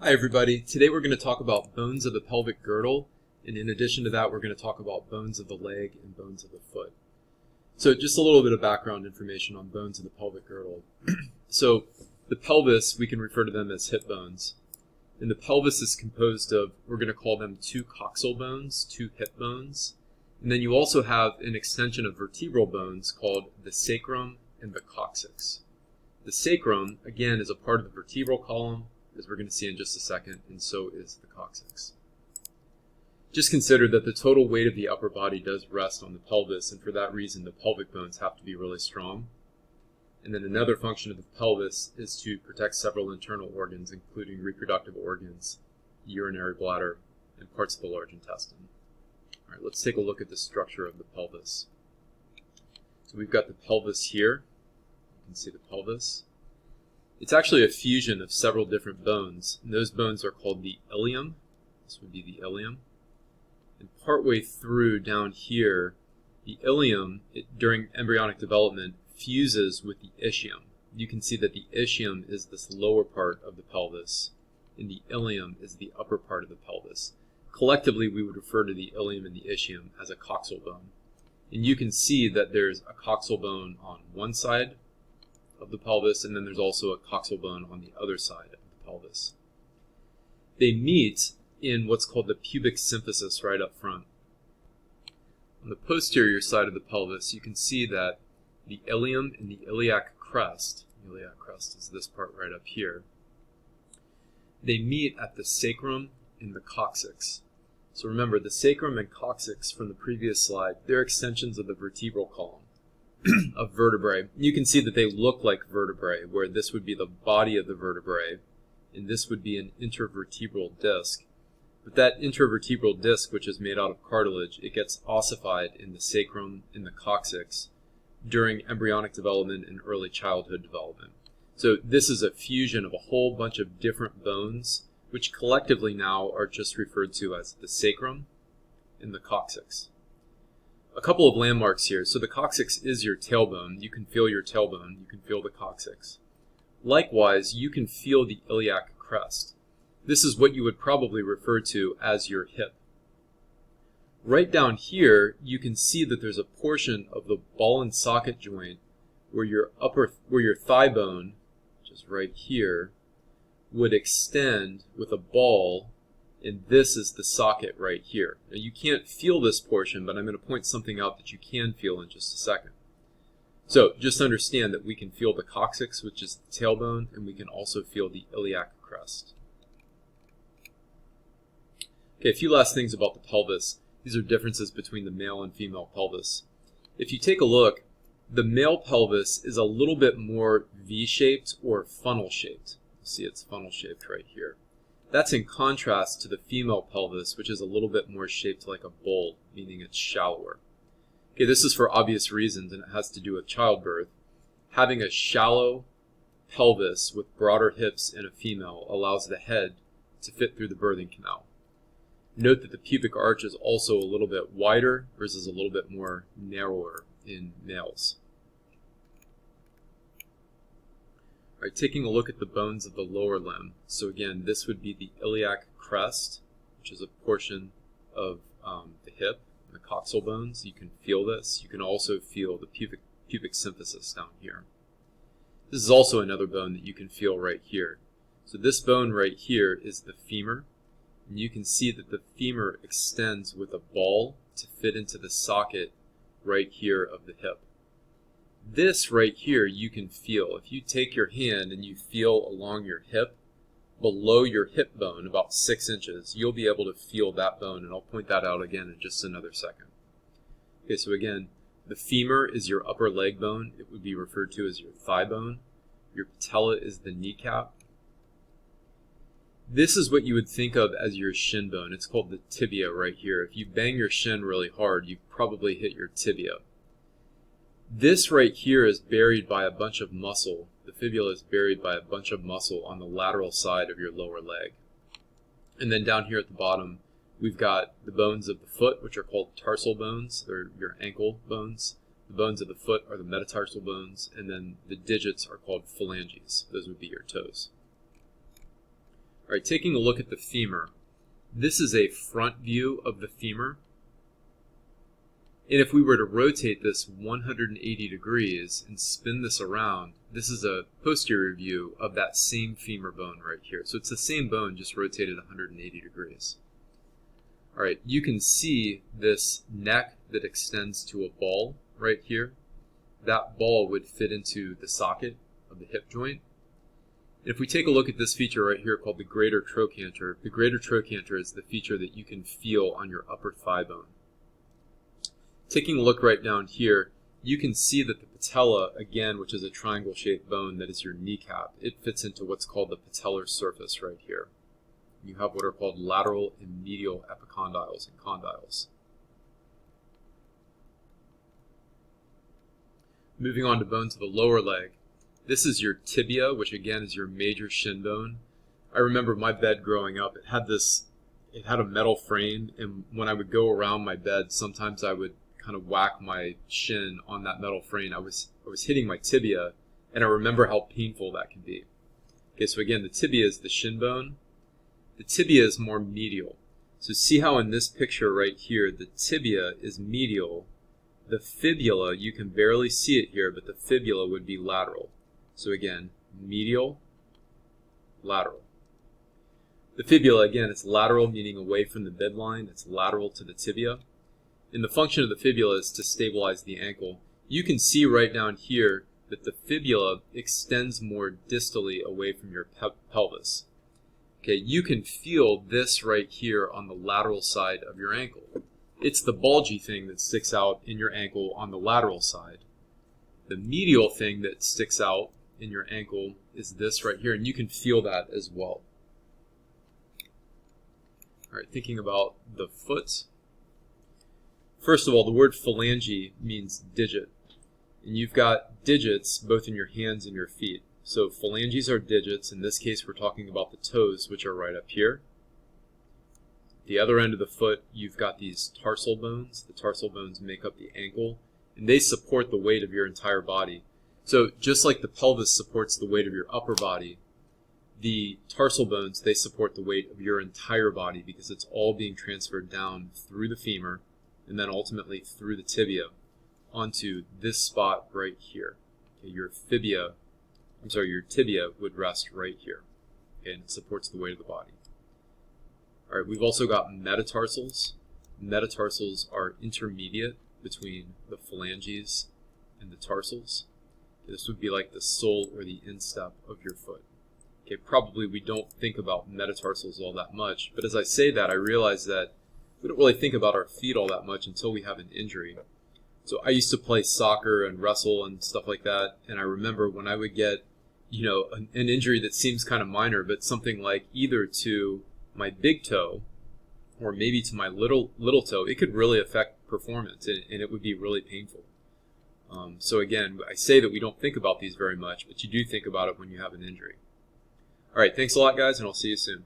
Hi everybody, today we're going to talk about bones of the pelvic girdle, and in addition to that we're going to talk about bones of the leg and bones of the foot. So just a little bit of background information on bones of the pelvic girdle. So the pelvis, we can refer to them as hip bones, and the pelvis is composed of, we're going to call them two coxal bones, two hip bones, and then you also have an extension of vertebral bones called the sacrum and the coccyx. The sacrum, again, is a part of the vertebral column, as we're going to see in just a second, and so is the coccyx. Just consider that the total weight of the upper body does rest on the pelvis, and for that reason the pelvic bones have to be really strong. And then another function of the pelvis is to protect several internal organs, including reproductive organs, the urinary bladder, and parts of the large intestine. All right, let's take a look at the structure of the pelvis. So we've got the pelvis here. You can see the pelvis. It's actually a fusion of several different bones, and those bones are called the ilium. This would be the ilium. And partway through down here, the ilium, during embryonic development, fuses with the ischium. You can see that the ischium is this lower part of the pelvis, and the ilium is the upper part of the pelvis. Collectively, we would refer to the ilium and the ischium as a coxal bone. And you can see that there's a coxal bone on one side of the pelvis, and then there's also a coxal bone on the other side of the pelvis. They meet in what's called the pubic symphysis right up front. On the posterior side of the pelvis, you can see that the ilium and the iliac crest is this part right up here, they meet at the sacrum and the coccyx. So remember, the sacrum and coccyx from the previous slide, they're extensions of the vertebral column of vertebrae. You can see that they look like vertebrae, where this would be the body of the vertebrae, and this would be an intervertebral disc. But that intervertebral disc, which is made out of cartilage, it gets ossified in the sacrum and the coccyx during embryonic development and early childhood development. So this is a fusion of a whole bunch of different bones, which collectively now are just referred to as the sacrum and the coccyx. A couple of landmarks here. So the coccyx is your tailbone. You can feel your tailbone. You can feel the coccyx. Likewise, you can feel the iliac crest. This is what you would probably refer to as your hip. Right down here, you can see that there's a portion of the ball and socket joint where your thigh bone, which is right here, would extend with a ball, and this is the socket right here. Now you can't feel this portion, but I'm going to point something out that you can feel in just a second. So just understand that we can feel the coccyx, which is the tailbone, and we can also feel the iliac crest. Okay, a few last things about the pelvis. These are differences between the male and female pelvis. If you take a look, the male pelvis is a little bit more V-shaped or funnel-shaped. See, it's funnel-shaped right here. That's in contrast to the female pelvis, which is a little bit more shaped like a bowl, meaning it's shallower. Okay, this is for obvious reasons, and it has to do with childbirth. Having a shallow pelvis with broader hips in a female allows the head to fit through the birthing canal. Note that the pubic arch is also a little bit wider versus a little bit more narrower in males. All right, taking a look at the bones of the lower limb. So again, this would be the iliac crest, which is a portion of the hip and the coxal bones. You can feel this. You can also feel the pubic symphysis down here. This is also another bone that you can feel right here. So this bone right here is the femur, and you can see that the femur extends with a ball to fit into the socket right here of the hip. This right here you can feel. If you take your hand and you feel along your hip, below your hip bone, about 6 inches, you'll be able to feel that bone, and I'll point that out again in just another second. Okay, so again, the femur is your upper leg bone. It would be referred to as your thigh bone. Your patella is the kneecap. This is what you would think of as your shin bone. It's called the tibia right here. If you bang your shin really hard, you probably hit your tibia. This right here is buried by a bunch of muscle. The fibula is buried by a bunch of muscle on the lateral side of your lower leg. And then down here at the bottom, we've got the bones of the foot, which are called tarsal bones. They're your ankle bones. The bones of the foot are the metatarsal bones, and then the digits are called phalanges. Those would be your toes. All right, taking a look at the femur. This is a front view of the femur. And if we were to rotate this 180 degrees and spin this around, this is a posterior view of that same femur bone right here. So it's the same bone, just rotated 180 degrees. All right, you can see this neck that extends to a ball right here. That ball would fit into the socket of the hip joint. If we take a look at this feature right here called the greater trochanter, the greater trochanter is the feature that you can feel on your upper thigh bone. Taking a look right down here, you can see that the patella, again, which is a triangle-shaped bone that is your kneecap, it fits into what's called the patellar surface right here. You have what are called lateral and medial epicondyles and condyles. Moving on to bones of the lower leg. This is your tibia, which again is your major shin bone. I remember my bed growing up, it had a metal frame, and when I would go around my bed, sometimes I would kind of whack my shin on that metal frame. I was hitting my tibia, and I remember how painful that can be. Okay, so again, the tibia is the shin bone. The tibia is more medial. So see how in this picture right here, the tibia is medial. The fibula, you can barely see it here, but the fibula would be lateral. So again, medial, lateral. The fibula, again, it's lateral, meaning away from the midline. It's lateral to the tibia. And the function of the fibula is to stabilize the ankle. You can see right down here that the fibula extends more distally away from your pelvis. Okay, you can feel this right here on the lateral side of your ankle. It's the bulgy thing that sticks out in your ankle on the lateral side. The medial thing that sticks out in your ankle is this right here, and you can feel that as well. All right, thinking about the foot. First of all, the word phalange means digit, and you've got digits both in your hands and your feet. So phalanges are digits. In this case, we're talking about the toes, which are right up here. The other end of the foot, you've got these tarsal bones. The tarsal bones make up the ankle, and they support the weight of your entire body. So just like the pelvis supports the weight of your upper body, the tarsal bones, they support the weight of your entire body because it's all being transferred down through the femur and then ultimately through the tibia onto this spot right here. Okay, your tibia would rest right here, okay, and it supports the weight of the body. All right, we've also got metatarsals. Metatarsals are intermediate between the phalanges and the tarsals. This would be like the sole or the instep of your foot. Okay, probably we don't think about metatarsals all that much, but as I say that, I realize that we don't really think about our feet all that much until we have an injury. So I used to play soccer and wrestle and stuff like that, and I remember when I would get, an injury that seems kind of minor, but something like either to my big toe or maybe to my little toe, it could really affect performance, and it would be really painful. So again, I say that we don't think about these very much, but you do think about it when you have an injury. All right, thanks a lot, guys, and I'll see you soon.